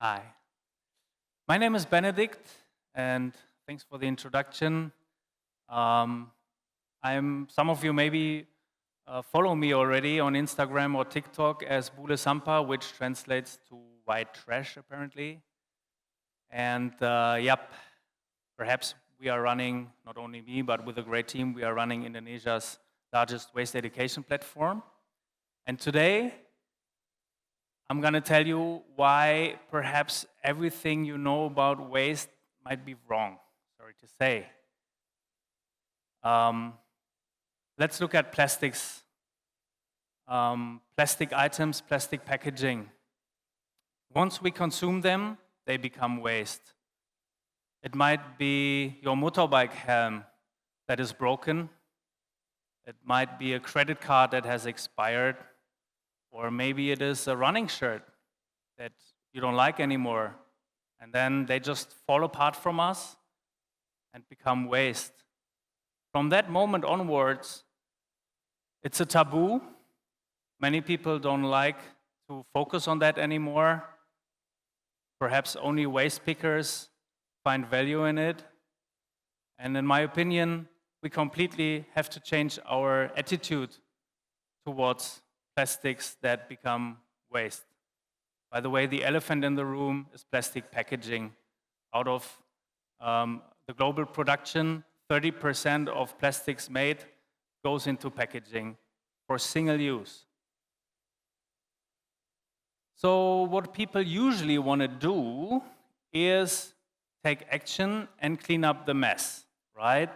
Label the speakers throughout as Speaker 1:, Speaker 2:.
Speaker 1: Hi, my name is Benedict, and thanks for the introduction. Um, some of you maybe follow me already on Instagram or TikTok as Bule Sampa, which translates to white trash apparently. And yep, perhaps we are running, not only me, but with a great team, we are running Indonesia's largest waste education platform. And today, I'm going to tell you why perhaps everything you know about waste might be wrong, sorry to say. Let's look at plastics. Plastic items, plastic packaging. Once we consume them, they become waste. It might be your motorbike helm that is broken. It might be a credit card that has expired. Or maybe it is a running shirt that you don't like anymore. And then they just fall apart from us and become waste. From that moment onwards, it's a taboo. Many people don't like to focus on that anymore. Perhaps only waste pickers find value in it. And in my opinion, we completely have to change our attitude towards plastics that become waste. By the way, the elephant in the room is plastic packaging. Out of the global production, 30% of plastics made goes into packaging for single use. So what people usually want to do is take action and clean up the mess, right?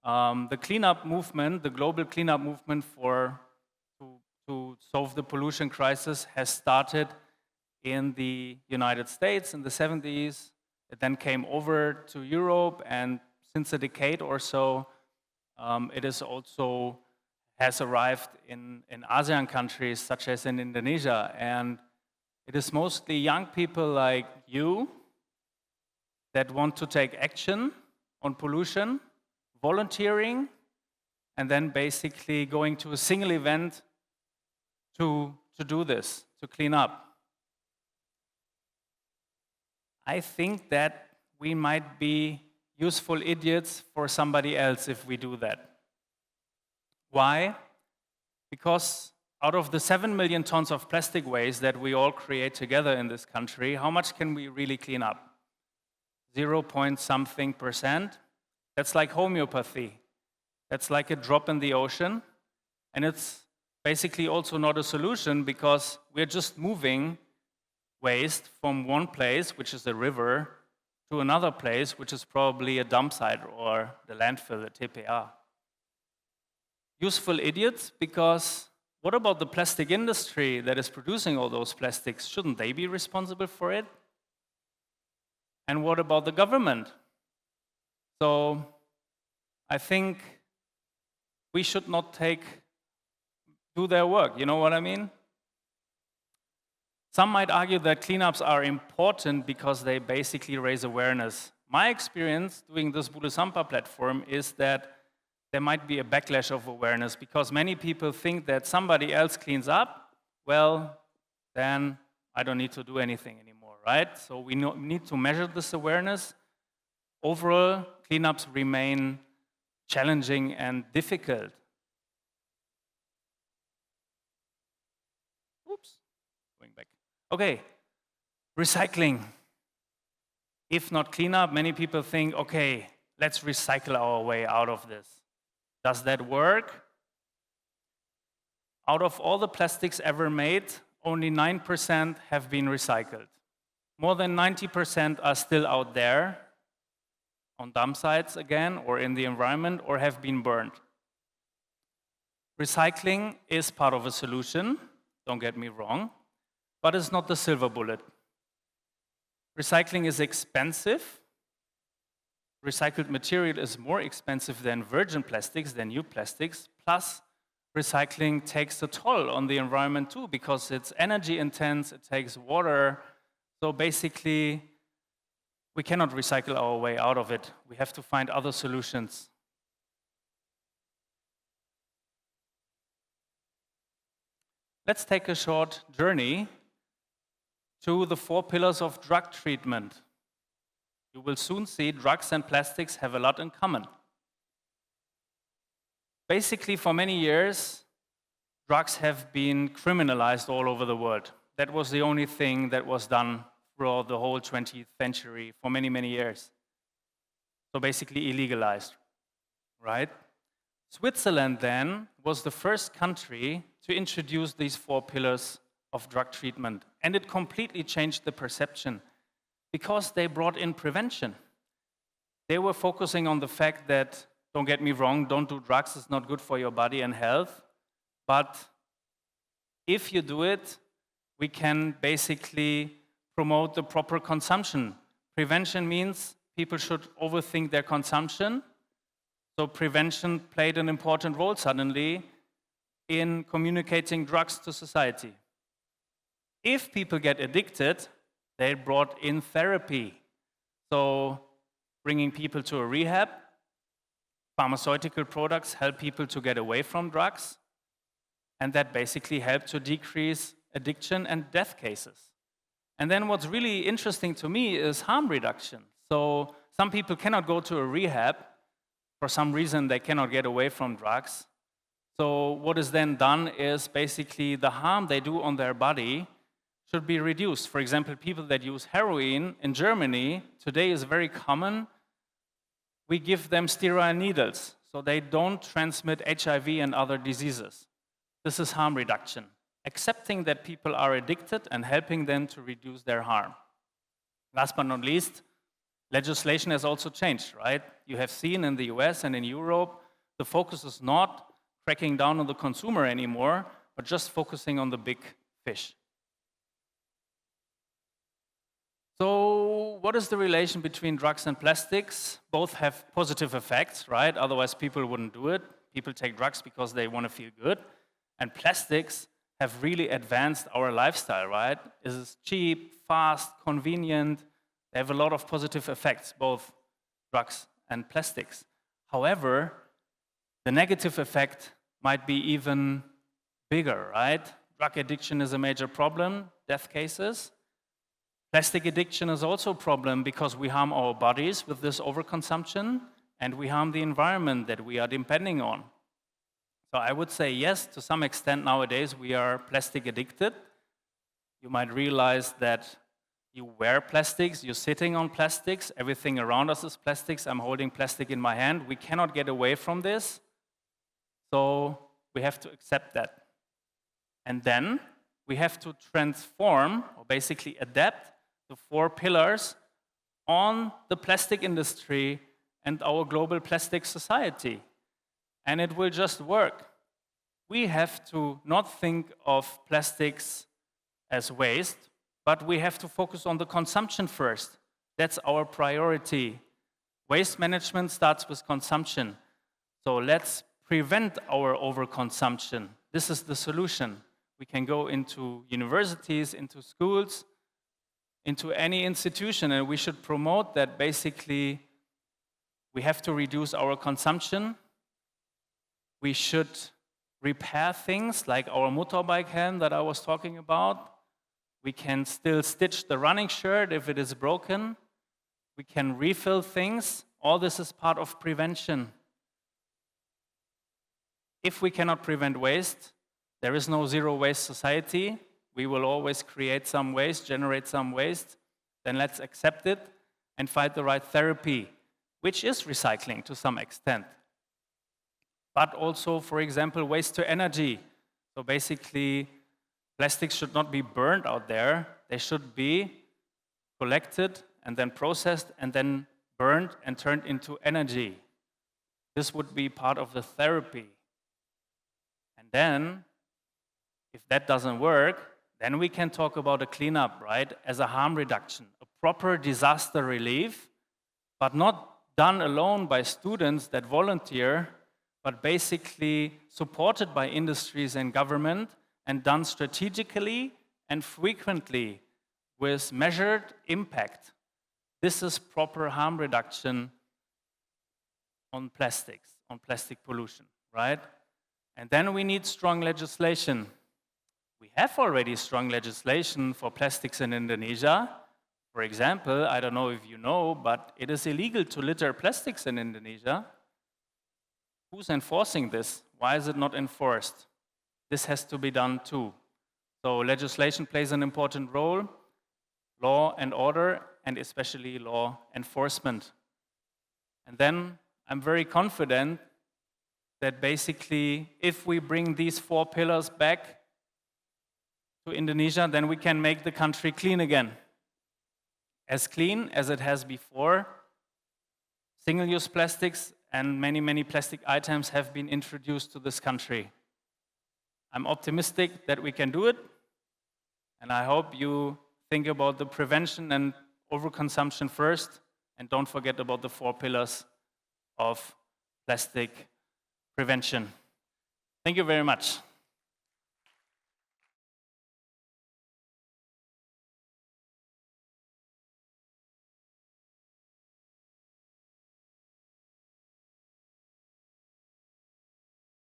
Speaker 1: The cleanup movement, the global cleanup movement to solve the pollution crisis has started in the United States in the 70s. It then came over to Europe, and since a decade or so, it is also has arrived in ASEAN countries, such as in Indonesia. And it is mostly young people like you that want to take action on pollution, volunteering, and then basically going to a single event to do this, to clean up. I think that we might be useful idiots for somebody else if we do that. Why? Because out of the 7 million tons of plastic waste that we all create together in this country, how much can we really clean up? 0.something%. That's like homeopathy. That's like a drop in the ocean. And it's basically also not a solution because we're just moving waste from one place, which is a river, to another place, which is probably a dump site or the landfill, the TPA. Useful idiots, because what about the plastic industry that is producing all those plastics? Shouldn't they be responsible for it? And what about the government? So I think we should not do their work, you know what I mean? Some might argue that cleanups are important because they basically raise awareness. My experience doing this Bule Sampa platform is that there might be a backlash of awareness because many people think that somebody else cleans up, well, then I don't need to do anything anymore, right? So we need to measure this awareness. Overall, cleanups remain challenging and difficult. Oops, going back. Okay, recycling. If not cleanup, many people think, okay, let's recycle our way out of this. Does that work? Out of all the plastics ever made, only 9% have been recycled. More than 90% are still out there on dump sites again, or in the environment, or have been burned. Recycling is part of a solution, don't get me wrong, but it's not the silver bullet. Recycling is expensive. Recycled material is more expensive than virgin plastics, than new plastics, plus recycling takes a toll on the environment too, because it's energy intense, it takes water, so basically we cannot recycle our way out of it. We have to find other solutions. Let's take a short journey to the 4 pillars of drug treatment. You will soon see drugs and plastics have a lot in common. Basically, for many years, drugs have been criminalized all over the world. That was the only thing that was done throughout the whole 20th century for many, many years. So basically illegalized, right? Switzerland then was the first country to introduce these 4 pillars of drug treatment. And it completely changed the perception because they brought in prevention. They were focusing on the fact that, don't get me wrong, don't do drugs, it's not good for your body and health. But if you do it, we can basically promote the proper consumption. Prevention means people should overthink their consumption. So prevention played an important role suddenly in communicating drugs to society. If people get addicted, they brought in therapy. So bringing people to a rehab, pharmaceutical products help people to get away from drugs, and that basically helped to decrease addiction and death cases. And then what's really interesting to me is harm reduction. So some people cannot go to a rehab. For some reason, they cannot get away from drugs. So what is then done is basically the harm they do on their body should be reduced. For example, people that use heroin in Germany today is very common. We give them sterile needles so they don't transmit HIV and other diseases. This is harm reduction. Accepting that people are addicted and helping them to reduce their harm. Last but not least, legislation has also changed, right? You have seen in the US and in Europe, the focus is not cracking down on the consumer anymore, but just focusing on the big fish. So what is the relation between drugs and plastics? Both have positive effects, right? Otherwise people wouldn't do it. People take drugs because they want to feel good. And plastics have really advanced our lifestyle, right? It is cheap, fast, convenient. They have a lot of positive effects, both drugs and plastics. However, the negative effect might be even bigger, right? Drug addiction is a major problem, death cases. Plastic addiction is also a problem because we harm our bodies with this overconsumption and we harm the environment that we are depending on. So I would say yes, to some extent nowadays we are plastic addicted. You might realize that you wear plastics, you're sitting on plastics, everything around us is plastics, I'm holding plastic in my hand. We cannot get away from this, so we have to accept that. And then we have to transform, or basically adapt, the 4 pillars on the plastic industry and our global plastic society. And it will just work. We have to not think of plastics as waste, but we have to focus on the consumption first. That's our priority. Waste management starts with consumption. So let's prevent our overconsumption. This is the solution. We can go into universities, into schools, into any institution, and we should promote that basically we have to reduce our consumption. We should repair things like our motorbike helm that I was talking about. We can still stitch the running shirt if it is broken. We can refill things. All this is part of prevention. If we cannot prevent waste, there is no zero waste society. We will always create some waste, generate some waste. Then let's accept it and find the right therapy, which is recycling to some extent. But also, for example, waste to energy. So basically, plastics should not be burned out there. They should be collected and then processed and then burned and turned into energy. This would be part of the therapy. And then, if that doesn't work, then we can talk about a cleanup, right, as a harm reduction, a proper disaster relief, but not done alone by students that volunteer, but basically supported by industries and government and done strategically and frequently with measured impact. This is proper harm reduction on plastics, on plastic pollution, right? And then we need strong legislation. We have already strong legislation for plastics in Indonesia. For example, I don't know if you know, but it is illegal to litter plastics in Indonesia. Who's enforcing this? Why is it not enforced? This has to be done too. So legislation plays an important role, law and order, and especially law enforcement. And then I'm very confident that basically if we bring these 4 pillars back to Indonesia, then we can make the country clean again. As clean as it has before. Single-use plastics and many, many plastic items have been introduced to this country. I'm optimistic that we can do it, and I hope you think about the prevention and overconsumption first, and don't forget about the 4 pillars of plastic prevention. Thank you very much.